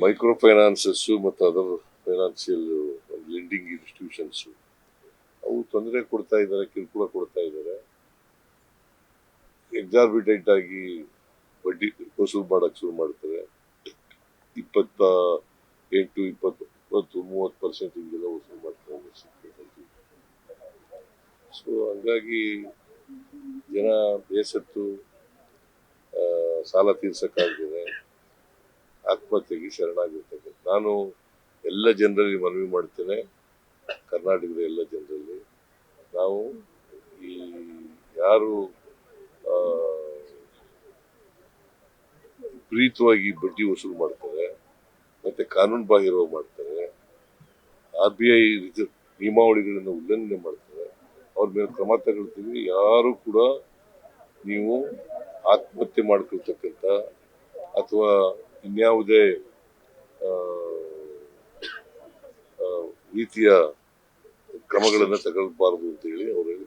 Micro ಫೈನಾನ್ಸಸ್ಸು ಮತ್ತು other financial lending institutions ಅವು ತೊಂದರೆ ಕೊಡ್ತಾ ಇದ್ದಾರೆ, ಕಿರುಕುಳ ಕೊಡ್ತಾ ಇದ್ದಾರೆ. ಎಕ್ಸಾರ್ಬಿಟೆಂಟ್ ಆಗಿ ಬಡ್ಡಿ ವಸೂಲು ಮಾಡಕ್ ಶುರು ಮಾಡ್ತಾರೆ. 28, 20, 30% ಹಿಂಗೆಲ್ಲ ವಸೂಲು ಮಾಡ್ತಾರೆ. ಸೊ ಹಂಗಾಗಿ ಜನ ಬೇಸತ್ತು ಸಾಲ ತೀರ್ಸಕ್ಕಾಗದೆ ಆತ್ಮಹತ್ಯೆಗೆ ಶರಣಾಗಿರ್ತಕ್ಕಂಥ ನಾನು ಎಲ್ಲ ಜನರಲ್ಲಿ ಮನವಿ ಮಾಡ್ತೇನೆ. ಕರ್ನಾಟಕದ ಎಲ್ಲ ಜನರಲ್ಲಿ ನಾವು ಈ ಯಾರು ವಿಪರೀತವಾಗಿ ಬಡ್ಡಿ ವಸೂಲು ಮಾಡ್ತಾರೆ ಮತ್ತೆ ಕಾನೂನು ಬಾಹಿರವಾಗಿ ಮಾಡ್ತಾರೆ, RBI ನಿಯಮಾವಳಿಗಳನ್ನು ಉಲ್ಲಂಘನೆ ಮಾಡ್ತಾರೆ, ಅವ್ರ ಮೇಲೆ ಕ್ರಮ ತಗೊಳ್ತೀವಿ. ಯಾರು ಕೂಡ ನೀವು ಆತ್ಮಹತ್ಯೆ ಮಾಡ್ಕೊಳ್ತಕ್ಕಂಥ ಅಥವಾ ಇನ್ಯಾವುದೇ ರೀತಿಯ ಕ್ರಮಗಳನ್ನು ತಗೊಳ್ಬಾರದು ಅಂತ ಹೇಳಿ ಅವರಲ್ಲಿ